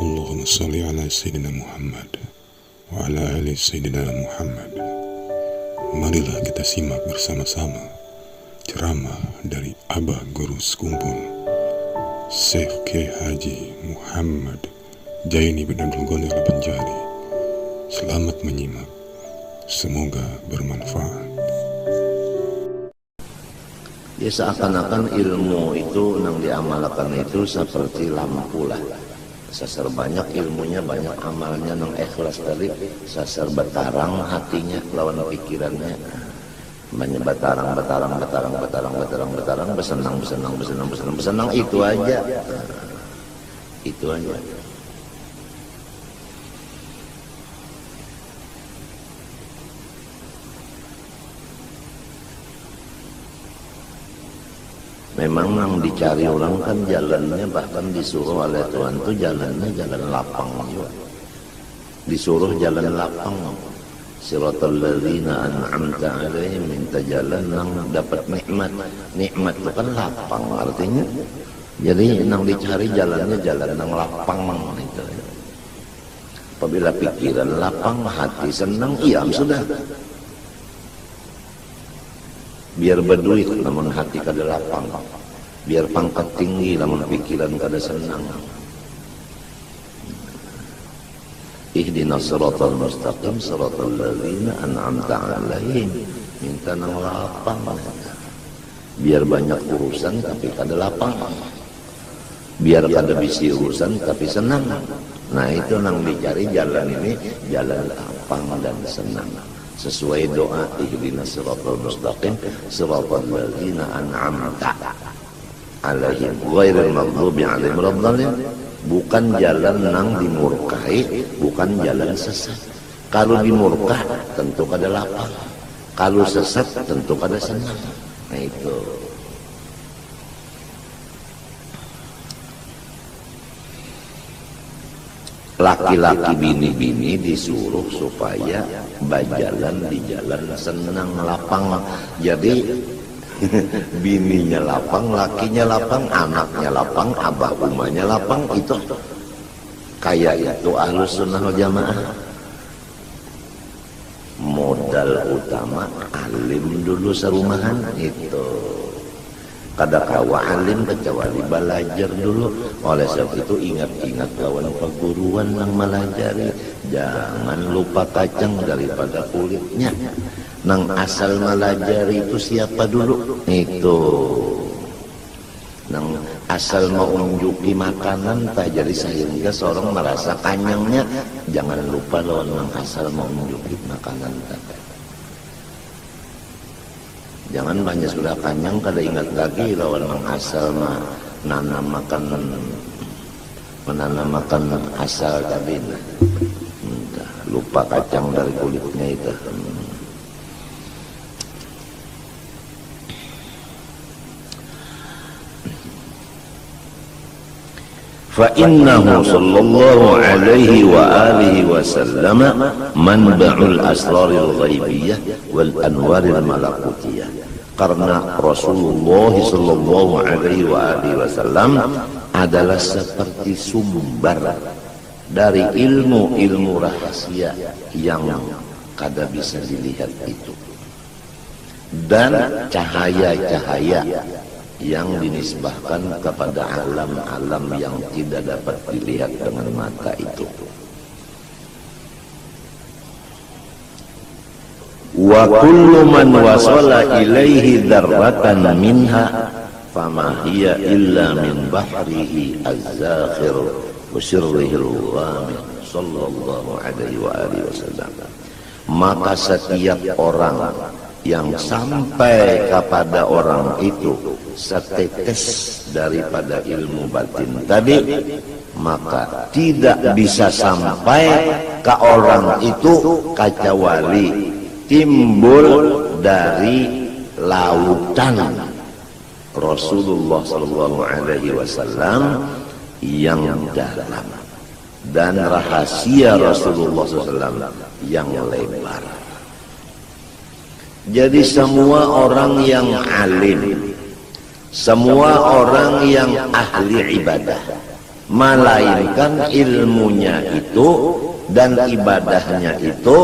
Allahumma salli ala Sayyidina Muhammad wa ala ali Sayyidina Muhammad. Marilah kita simak bersama-sama ceramah dari Abah Guru Sekumpul Syekh K. Haji Muhammad Jaini bin Abdul Ghani Al-Banjari. Selamat menyimak, semoga bermanfaat. Ya, seakan-akan ilmu itu yang diamalkan itu seperti lampu lah. Sasar banyak ilmunya, banyak amalnya, nang ikhlas tadi sasar betarang hatinya lawan pikirannya. Banyak betarang besenang itu aja. Itu aja. Memang yang dicari orang kan jalannya, bahkan disuruh oleh Tuhan tuh jalannya jalan lapang juga. Disuruh jalan lapang. Siratal ladzina an'amta 'alaihim, minta jalan yang dapat nikmat. Nikmat itu kan lapang artinya. Jadi yang dicari jalannya jalan yang lapang itu. Apabila pikiran lapang, hati senang, iya sudah. Biar berduit namun hati kada lapang, biar pangkat tinggi namun pikiran kada senang. Ihdinas siratal mustaqim siratal ladzina an'amta 'alaihim, minta nang lapang. Biar banyak urusan tapi kada lapang, biar kada bisi urusan tapi senang. Nah itu nang dicari jalan ini, jalan lapang dan senang. Sesuai doa ihdinas siratal mustaqim siratal ladzina an'amta 'alaihim ghairil maghdubi 'alaihim waladdallin. Bukan jalan nang dimurkai, bukan jalan sesat. Kalau dimurka tentu kada lapang, kalau sesat tentu kada senang. Nah itu. Laki-laki bini-bini disuruh supaya berjalan di jalan senang lapang. Jadi bininya lapang, lakinya lapang, anaknya lapang, abah umahnya lapang. Itu kayak itu Ahlus Sunnah wal Jamaah. Modal utama alim dulu serumahan itu. Kada kawa alim kecuali belajar dulu. Oleh sebab itu ingat-ingat lawan perguruan yang melajari. Jangan lupa kacang daripada kulitnya. Nang asal melajari itu siapa dulu? Itu. Nang asal mau unjuki makanan tak jadi sehingga seorang merasa kanyangnya. Jangan lupa lawan nang asal mau unjuki makanan tak. Jangan banyak sudah kanyang kada ingat lagi lawan mengasal menanam makan asal tadi. Lupa kacang dari kulitnya itu. Fa innahu sallallahu alaihi wa alihi wa sallama manba'ul asraril ghaibiyah wal anwaril malakutiyah. Karena Rasulullah sallallahu alaihi wa alihi wasallam adalah seperti sumber dari ilmu-ilmu rahasia yang kada bisa dilihat itu, dan cahaya-cahaya yang dinisbahkan kepada alam-alam yang tidak dapat dilihat dengan mata itu. Wa kullu man wasala ilaihi dzarratan minha fama hiya illa min bahrihi az-zakhir wa sirrihi al-ghamid sallallahu alaihi wa alihi wasallam. Maka setiap orang yang sampai kepada orang itu setetes daripada ilmu batin tadi, maka tidak bisa sampai ke orang itu kecuali timbul dari lautan Rasulullah sallallahu alaihi wasallam yang dalam dan rahasia Rasulullah SAW yang lebar. Jadi semua orang yang alim, semua orang yang ahli ibadah, melainkan ilmunya itu dan ibadahnya itu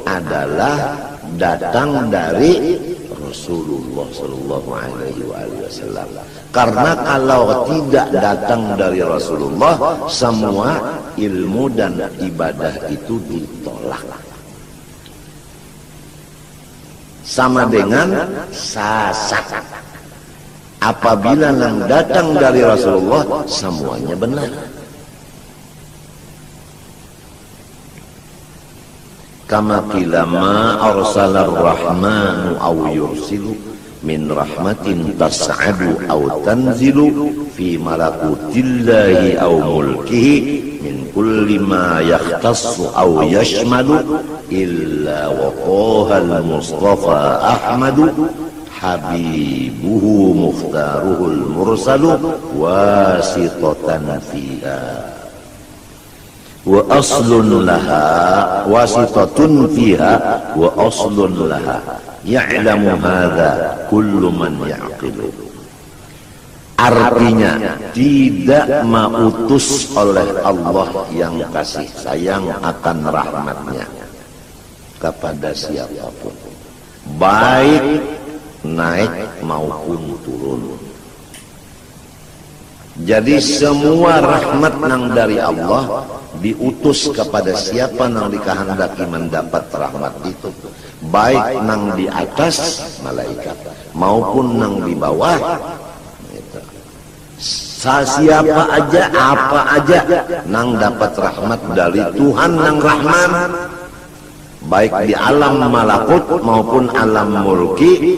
adalah datang dari Rasulullah Sallallahu Alaihi Wasallam. Karena kalau tidak datang dari Rasulullah, semua ilmu dan ibadah itu ditolak. Sama dengan sasat. Apabila yang datang dari Rasulullah, semuanya benar. Kama qila ma arsalar rahmanu aw yursilu min rahmatin tas'adu aw tanzilu fi malakutillahi aw mulkihi min kulli ma yakhtassu aw yashmalu illa waqaha al-mustafa ahmadu habibuhu mukhtaruhul mursalu wasitatan fiha wa aslun laha wasitatun fiha wa aslun laha ya'lamu hadha kullu man ya'qilu. Artinya tidak mautus oleh Allah yang kasih sayang akan rahmatnya kepada siapapun, baik naik maupun turun. Jadi semua rahmat nang dari Allah diutus kepada siapa nang dikehendaki mendapat rahmat itu, baik nang di atas malaikat maupun nang di bawah. Siapa aja, apa aja nang dapat rahmat dari Tuhan nang Rahman, baik di alam malakut maupun alam mulki,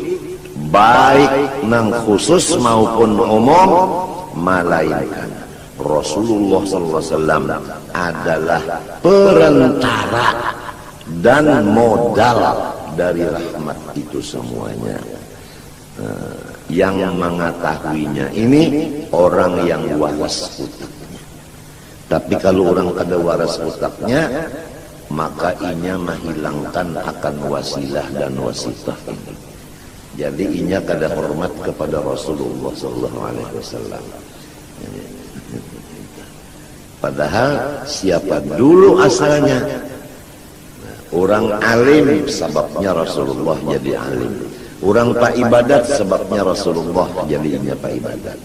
baik nang khusus maupun umum, melainkan Rasulullah SAW adalah perantara dan modal dari rahmat itu semuanya. Yang mengetahuinya ini orang yang waras utaknya. Tapi kalau orang kada waras utaknya, maka inya menghilangkan akan wasilah dan wasitah ini. Jadi inya kada hormat kepada Rasulullah SAW. Padahal siapa dulu asalnya? Orang alim sebabnya Rasulullah jadi alim. Orang pak ibadat sebabnya Rasulullah jadinya pak ibadat.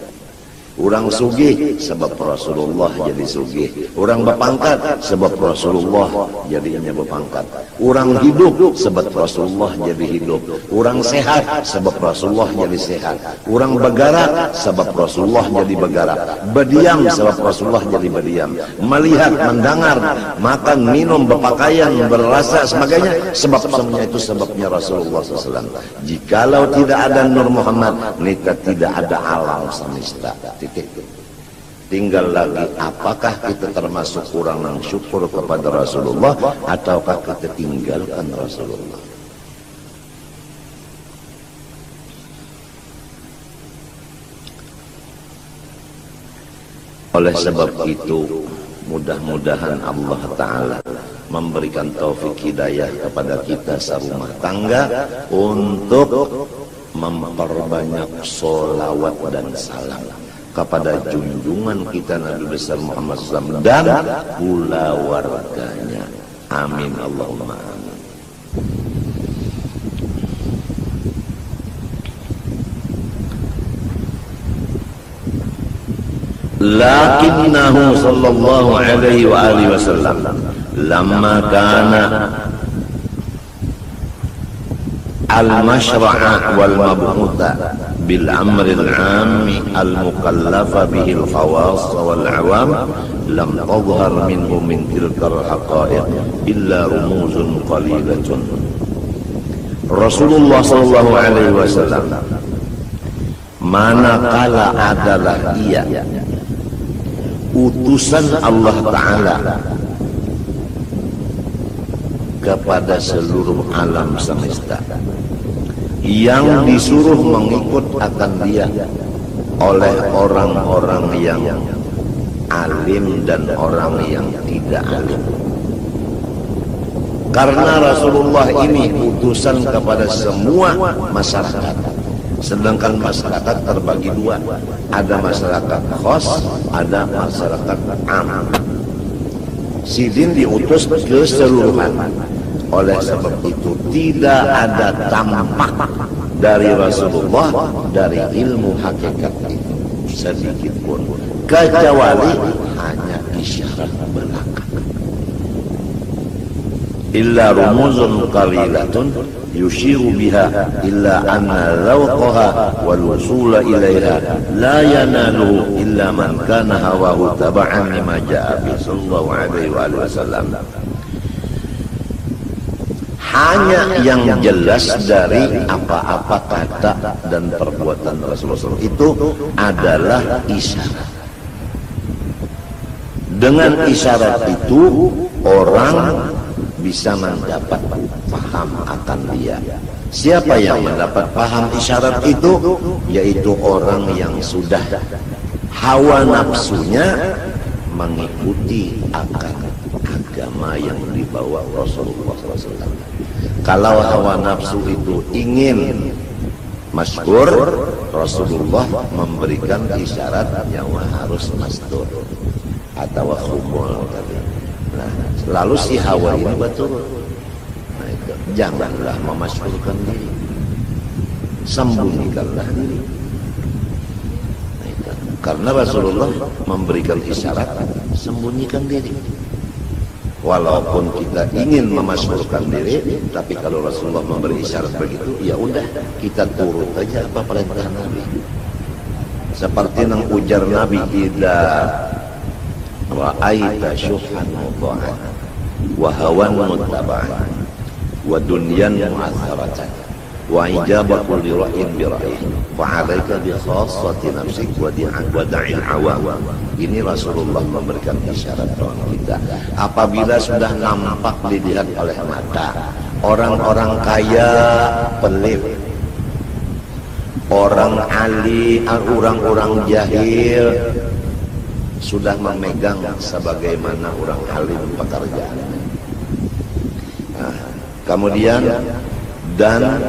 Orang sugih sebab Rasulullah jadi sugih. Orang berpangkat sebab Rasulullah jadinya berpangkat. Orang hidup sebab Rasulullah jadi hidup. Orang sehat sebab Rasulullah jadi sehat. Orang bergerak sebab Rasulullah jadi bergerak. Berdiam sebab Rasulullah jadi berdiam. Melihat, mendengar, makan, minum, berpakaian, berrasa sebagainya, sebab semuanya itu sebabnya Rasulullah SAW. Jikalau tidak ada Nur Muhammad, nika tidak ada alam semesta. Titik. Tinggal lagi apakah kita termasuk orang yang syukur kepada Rasulullah ataukah kita tinggalkan Rasulullah. Oleh sebab itu, mudah-mudahan Allah Ta'ala memberikan taufik hidayah kepada kita serumah tangga untuk memperbanyak sholawat dan salam kepada junjungan kita Nabi besar Muhammad SAW dan pula warganya. Amin Allahumma amin. Lakinnahu sallallahu alaihi wa alihi wasallam lamma kana al-mashra'a wal mab'utha bil amri al-'ammi al-mukallafa bihi al-khawas wal 'awam lam tadhhar minhu min tilka al-haqa'iq illa rumuzun qalilatun. Rasulullah sallallahu alaihi wasallam manakala adalah ia utusan Allah Ta'ala kepada seluruh alam semesta, yang disuruh mengikut akan dia oleh orang-orang yang alim dan orang yang tidak alim. Karena Rasulullah ini utusan kepada semua masyarakat, Sedangkan masyarakat terbagi dua, ada masyarakat khos, ada masyarakat am. Sidin diutus keseluruhan. Oleh sebab itu tidak ada tampak dari Rasulullah dari ilmu hakikat itu sedikit pun, kecuali hanya isyarat belaka. Illa rumuzun qalilatun yushiru biha illa anna lawqaha wal wusula ilaiha la yanaluhu illa man kana hawahu taba'an lima ja'a bi sallallahu alaihi wasallam. Hanya yang jelas dari apa-apa kata dan perbuatan Rasulullah itu adalah isyarat. Dengan isyarat itu orang bisa mendapat paham akan dia. Siapa yang mendapat paham isyarat itu? Yaitu orang yang sudah hawa nafsunya mengikuti akan agama yang dibawa Rasulullah SAW. Kalau hawa nafsu itu ingin masyhur, Rasulullah memberikan isyarat yang harus mastur atau khumul tadi. Nah, lalu si hawa ini betul. Nah, itu. Janganlah memasyhurkan diri, sembunyikanlah diri. Nah, itu. Karena Rasulullah memberikan isyarat sembunyikan diri. Walaupun kita ingin memasyhurkan diri, tapi kalau Rasulullah memberi isyarat begitu, ya udah kita turut aja apa perintah Nabi. Seperti yang ujar Nabi, idza ra'aita syuhan mudha'an wa hawan muttaba'an wa dunyan mu'atharatan wa ijabatu li ra'yin bi ra'yin fa 'alaika bi khassati nafsik wa da'il awam. Ini Rasulullah memberikan isyarat kepada kita. Apabila sudah nampak dilihat oleh mata, orang-orang kaya pelit, orang alim, orang-orang jahil sudah memegang sebagaimana orang alim pekerjaan. Nah, kemudian dan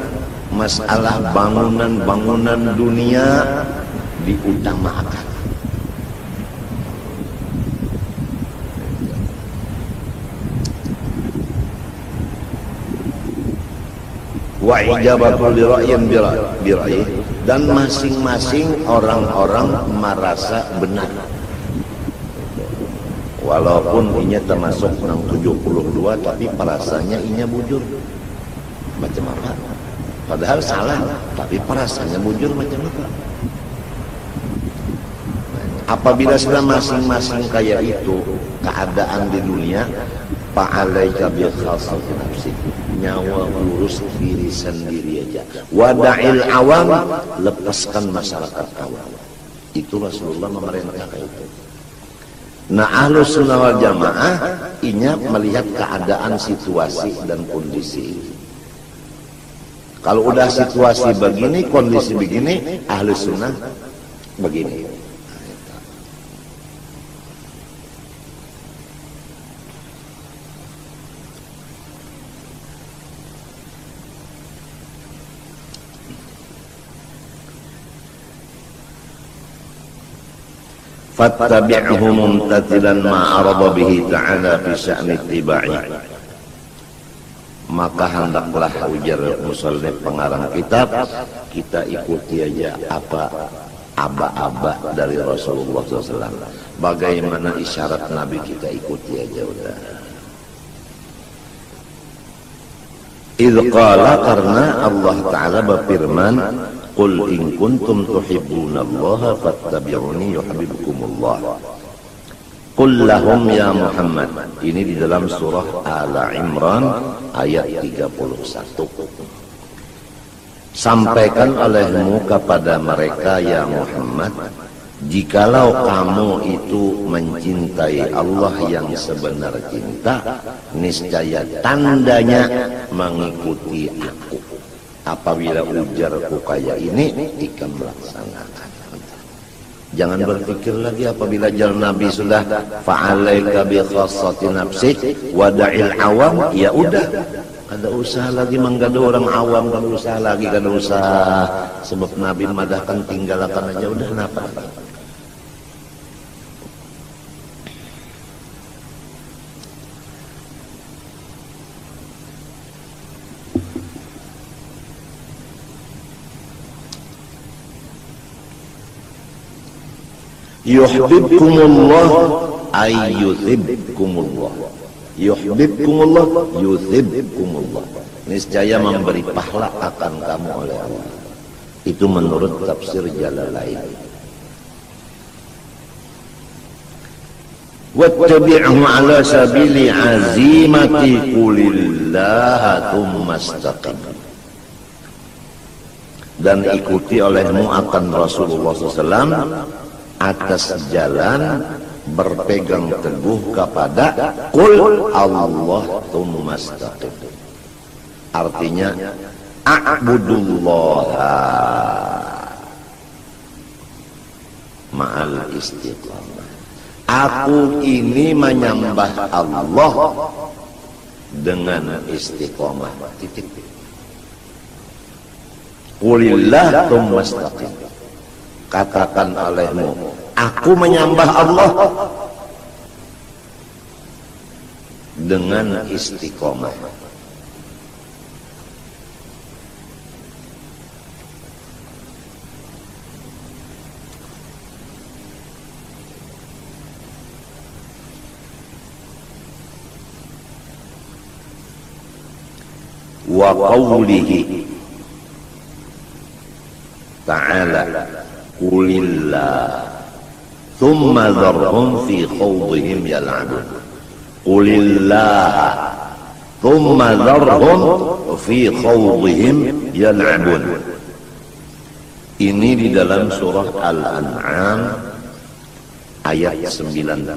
masalah bangunan-bangunan dunia diutamakan. Wa ijabatul ra'yin bi ra'yi, dan masing-masing orang-orang merasa benar. Walaupun inya termasuk 72 tapi perasaannya inya bujur. Macam apa? Padahal salah, tapi perasaannya bujur macam apa? Apabila sudah masing-masing kayak itu keadaan di dunia, fa'alaika bi khassati nafsik, nyawa urus diri sendiri aja. Wada'il awam, lepaskan masyarakat awam. Itu Rasulullah memerintahkan itu. Nah, Ahlus Sunnah wal Jamaah inya melihat keadaan situasi dan kondisi. Kalau udah situasi begini, kondisi begini, Ahlus Sunnah begini. Fattabi'hu mumtathilan ma arada bihi ta'ala fi sya'ni ittiba'i. Maka hendaklah, ujar musannif pengarang kitab, kita ikuti aja apa aba-aba dari Rasulullah SAW. Bagaimana isyarat Nabi kita ikuti aja udah. Idh qala, karena Allah Ta'ala berfirman, qul in kuntum tuhibbunallaha fattabi'uni yuhibbukumullah. Qul lahum ya Muhammad. Ini di dalam surah Al-Imran ayat 31. Sampaikan olehmu kepada mereka ya Muhammad, jikalau kamu itu mencintai Allah yang sebenar cinta, niscaya tandanya mengikuti aku. Apabila ujarku kayak ini, ikan melaksanakan. Jangan berpikir lagi apabila jalan Nabi sudah fa'alaika bi khassati nafsik wada'il awam, ya udah Kada usah lagi menggada orang awam, kada usah lagi, kada usah. Sebab Nabi madahkan tinggalkan aja udah napa. Yuhibbukumullah ay yuhibbukumullah. Yuhibbukumullah yuhibbukumullah. Niscaya memberi pahala akan kamu oleh Allah. Itu menurut tafsir Jalalain. Wattabi'hu ala sabili azimati qulillaha thumma istaqim. Dan ikuti olehmu akan Rasulullah SAW atas jalan berpegang teguh kepada qul Allah tsumma istaqim. Artinya a'budullaha ma'al istiqamah. Aku ini menyembah Allah dengan istiqamah. Titik. Qulillah tsumma istaqim. Katakan olehmu, aku menyembah Allah dengan istiqomah. Wa qawlihi ta'ala qulillah thumma dharhum fi khawdihim yal'abun. Qulillah thumma dharhum fi khawdihim yal'abun. Ini di dalam surah Al-An'am ayat 91.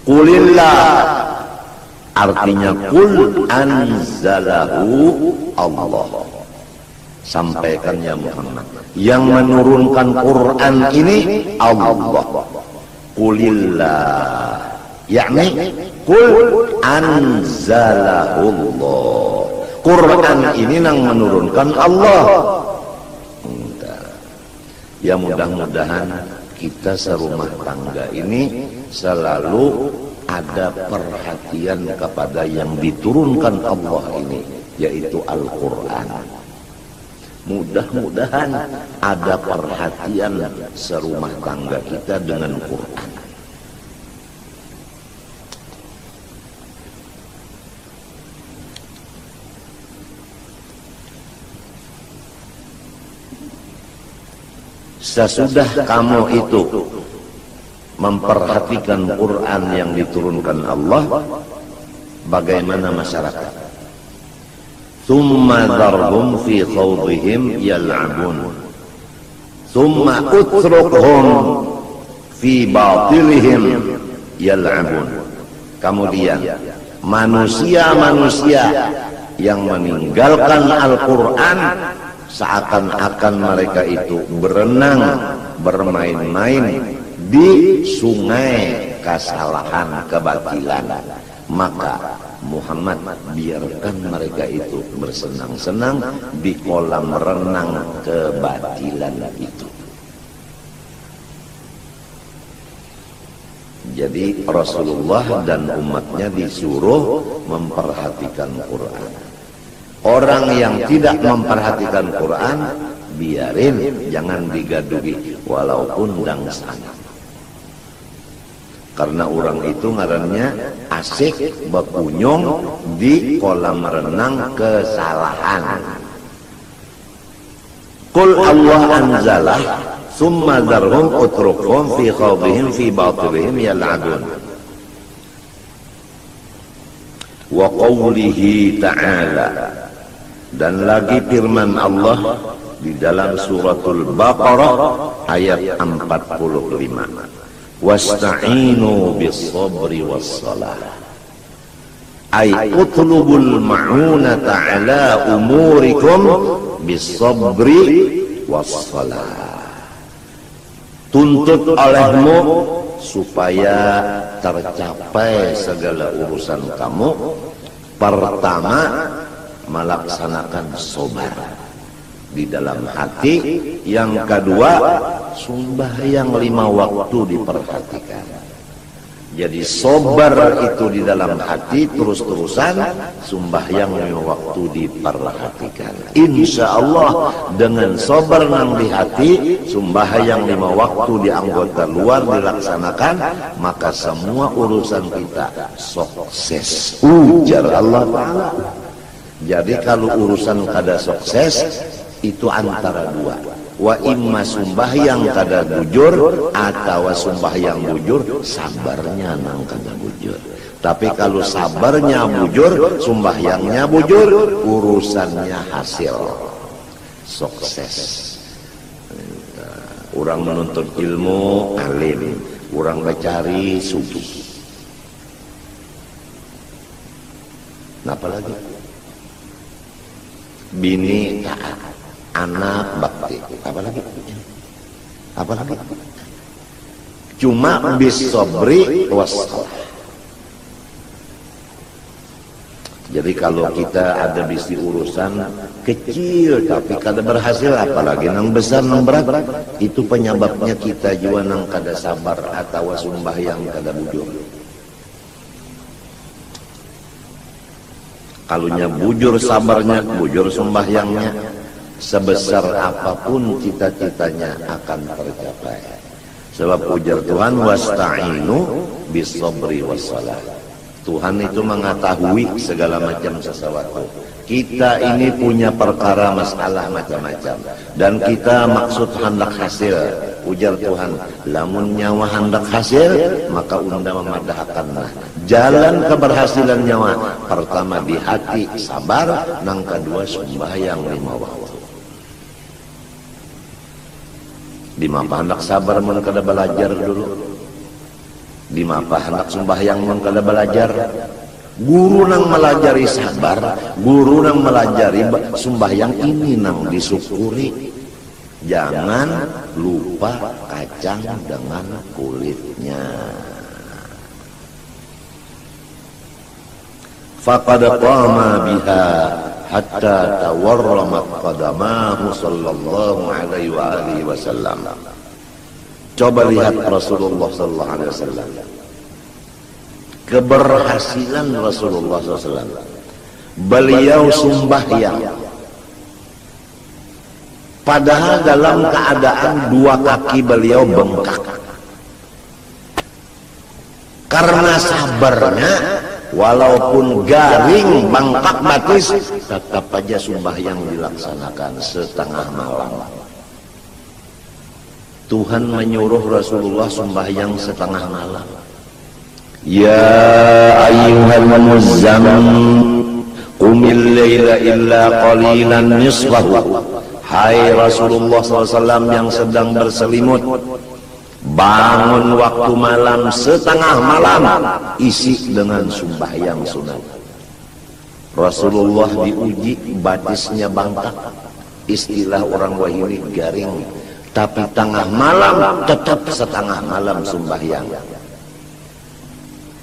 Qulillah artinya qul anzalahu Allah. Sampaikan ya Muhammad, yang menurunkan Quran ini Allah. Qulillah yakni qul anzalahullah. Quran ini yang menurunkan Allah. Ya mudah-mudahan kita serumah tangga ini selalu ada perhatian kepada yang diturunkan Allah ini, yaitu Al-Quran. Mudah-mudahan ada perhatian serumah tangga kita dengan Quran. Sesudah kamu itu memperhatikan Quran yang diturunkan Allah, bagaimana masyarakat? Thumma dharhum fi khawdihim yal'abun thumma utrukhum fi batilihim yal'abun. Kemudian manusia-manusia yang meninggalkan Al-Quran seakan-akan mereka itu berenang, bermain-main di sungai kesalahan, kebatilan. Maka Muhammad biarkan mereka itu bersenang-senang di kolam renang kebatilan itu. Jadi Rasulullah dan umatnya disuruh memperhatikan Quran. Orang yang tidak memperhatikan Quran, biarin, jangan digaduhi walaupun dangsana. Karena orang itu ngarannya asik berkunjung di kolam renang kesalahan. Qul Allah anzalah thumma dharhum utrukhum fi khawdihim fi batilihim yal'abun. Wa qawlihi ta'ala, dan lagi firman Allah di dalam suratul Baqarah ayat 45. Wasta'inu bis-sabri was-salah. Ay utlubul ma'unata ala umurikum bis-sabri was-salah. Tuntut olehmu supaya tercapai segala urusan kamu, pertama melaksanakan sabar di dalam hati, yang kedua sembahyang 5 waktu diperhatikan. Jadi sabar itu di dalam hati terus-terusan, sembahyang 5 waktu diperhatikan. Insya Allah dengan sabar nang di hati, sembahyang 5 waktu di anggota luar dilaksanakan, maka semua urusan kita sukses. Ujar Allah Ta'ala. Jadi kalau urusan kada sukses itu antara dua. Wa imma sembahyang kada bujur atau sembahyang bujur, sabarnya nang kada bujur. Tapi kalau sabarnya bujur, sembahyangnya bujur, urusannya hasil sukses. Orang menuntut ilmu alim, orang mencari sugi. Napa lagi? Bini taat, anak bakti, apalagi cuma bisobri wassalah. Jadi kalau kita ada bisi urusan kecil tapi kada berhasil, apalagi nang besar nang berat, itu penyebabnya kita juga nang kada sabar atau sembahyang kada bujur. Kalunya bujur sabarnya, bujur sembahyangnya, sebesar apapun cita-citanya akan tercapai. Sebab ujar Tuhan, wasta'inu bisabri wassalah. Tuhan itu mengetahui segala macam sesuatu. Kita ini punya perkara masalah macam-macam, dan kita maksud hendak hasil. Ujar Tuhan, lamun nyawa hendak hasil, maka unda memadahkanlah jalan keberhasilan nyawa. Pertama di hati sabar, nang kedua sembahyang 5 waktu. Di mapa hendak sabar mun kada belajar dulu, di mapa hendak sembahyang mun kada belajar. Guru nang melajari sabar, guru nang melajari sembahyang, ini nang disyukuri. Jangan lupa kacang dengan kulitnya. Faqad qama biha hatta tawarramat qadamahu sallallahu alaihi wa alihi wasallam. Coba lihat Rasulullah sallallahu alaihi wasallam. Keberhasilan Rasulullah SAW. Beliau sembahyang, padahal dalam keadaan dua kaki beliau bengkak. Karena sabarnya, walaupun garing bengkak batis, tetap aja sembahyang dilaksanakan setengah malam. Tuhan menyuruh Rasulullah sembahyang setengah malam. Ya ayyuhal muzammil qumil laila illa qalilan nisfahu. Hai Rasulullah SAW yang sedang berselimut, bangun waktu malam setengah malam, isi dengan sembahyang sunat. Rasulullah diuji batisnya bangkak, istilah orang Wahili garing, tapi tengah malam tetap setengah malam sembahyang.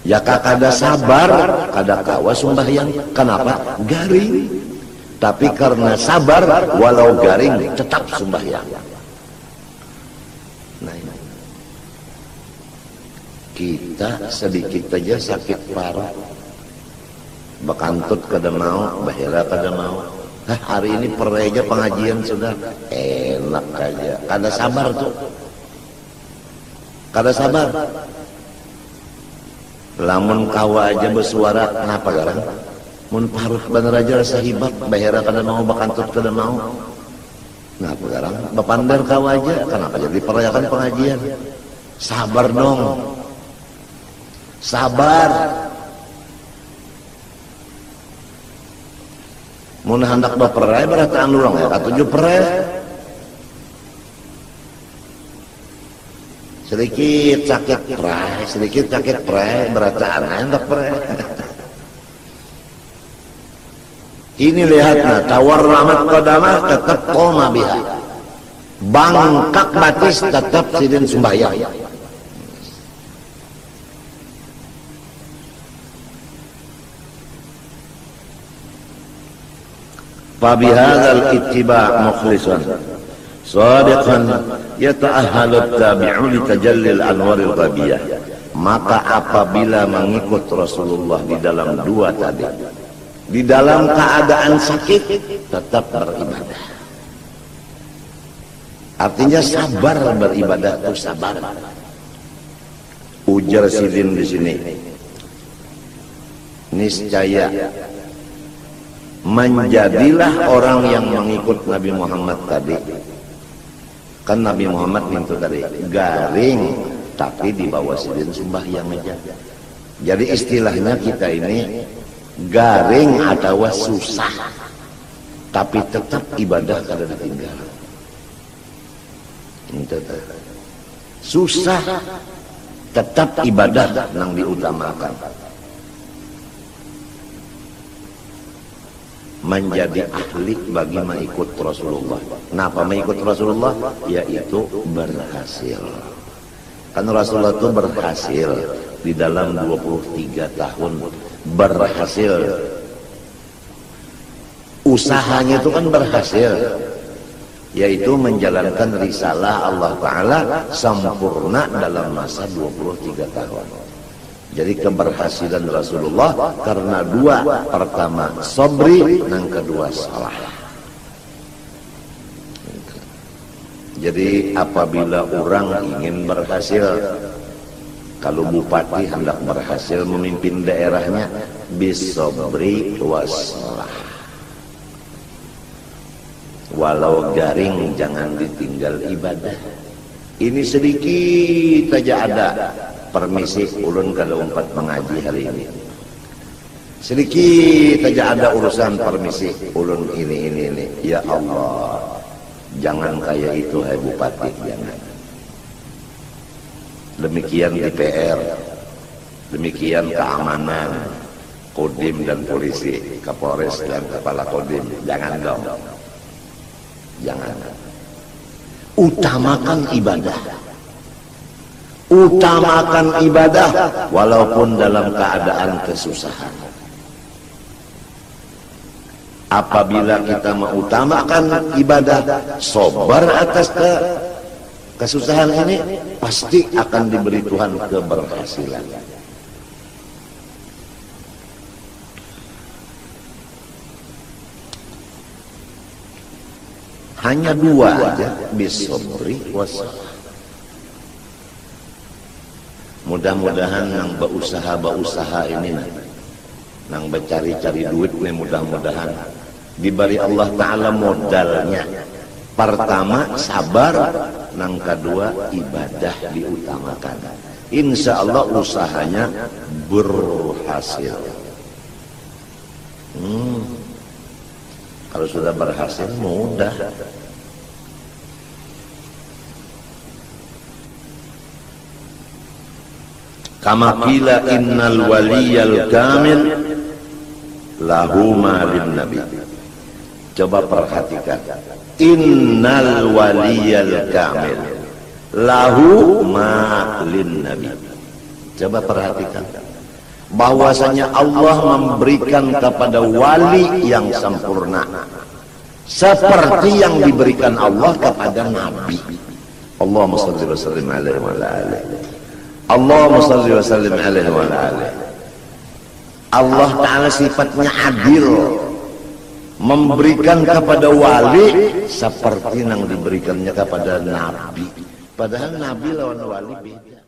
Ya kada sabar, kada kawa sembahyang. Kenapa? Garing. Tapi karena sabar, walau garing tetap sembahyang. Nah, kita sedikit aja sakit parah, bekantut kada mau, bahira kada mau. Hari ini pereja pengajian sudah enak aja. Kada sabar tuh, kada sabar. Lamun kawa aja bersuara, kenapa garang? Mun paruh bener aja rasa hibat, bahira kada mau, bakantut kada mau. Kenapa garang? Bapandar kawa aja, kenapa jadi perayakan pengajian? Sabar dong, sabar. Mun hendak baperai berataan lurang ya, katujuh perai. Sedikit sakit pray, sedikit sakit pray, berataan hendak pray. Ini lihatlah, tawarramat qadamah tetap qoma biha, bangkak batis tetap sidin sembahyang. Fabihadzal ittiba' mukhlisan shadiqan yata'ahhalu at-tabi'u li tajallil anwaril ghabiyah. Maka apabila mengikut Rasulullah di dalam dua tadi, di dalam keadaan sakit tetap beribadah. Artinya sabar beribadah itu sabar. Ujar Sidin di sini, niscaya menjadilah orang yang mengikut Nabi Muhammad tadi. Kan Nabi Muhammad itu tadi garing, tapi di bawah Sidin sembahyang aja. Jadi istilahnya kita ini garing atau susah, tapi tetap ibadah kada ditinggal. Susah, tetap ibadah yang diutamakan. Menjadi ahli bagi mengikut Rasulullah. Kenapa mengikut Rasulullah? Yaitu berhasil. Kan Rasulullah itu berhasil di dalam 23 tahun. Berhasil. Usahanya itu kan berhasil. Yaitu menjalankan risalah Allah Ta'ala sempurna dalam masa 23 tahun. Jadi keberhasilan Rasulullah karena dua. Pertama sabri, yang kedua salah. Jadi apabila orang ingin berhasil, kalau bupati hendak berhasil memimpin daerahnya, bisabri wassalah. Walau garing jangan ditinggal ibadah. Ini sedikit saja ada. Permisi ulun kalau umpat mengaji hari ini. Sedikit saja ada urusan permisi ulun ini. Ya Allah, jangan kayak itu hai bupati, jangan. Demikian DPR, demikian keamanan, Kodim dan polisi, Kapolres dan kepala Kodim, jangan dong. Jangan. Utamakan ibadah. Utamakan ibadah walaupun dalam keadaan kesusahan. Apabila kita mengutamakan ibadah, sabar atas kesusahan ini, pasti akan diberi Tuhan keberhasilan. Hanya dua aja, bisabri wassalah. Mudah-mudahan yang berusaha ini, yang bercari-cari duit nih, mudah-mudahan diberi Allah Ta'ala modalnya. Pertama sabar, yang kedua ibadah diutamakan. Insya Allah usahanya berhasil. Kalau sudah berhasil mudah. Kama qila innal waliyal kamil lahu malin nabi. Coba perhatikan. Innal waliyal kamil lahu malin nabi. Coba perhatikan. Bahwasanya Allah memberikan kepada wali yang sempurna seperti yang diberikan Allah kepada nabi. Allahumma shalli wa sallim alaihi wa ala alihi. Allahumma shalli wa sallim alaihi wa ala alihi. Allah Ta'ala sifatnya adil, memberikan kepada wali seperti yang diberikannya kepada nabi. Padahal nabi lawan wali beda.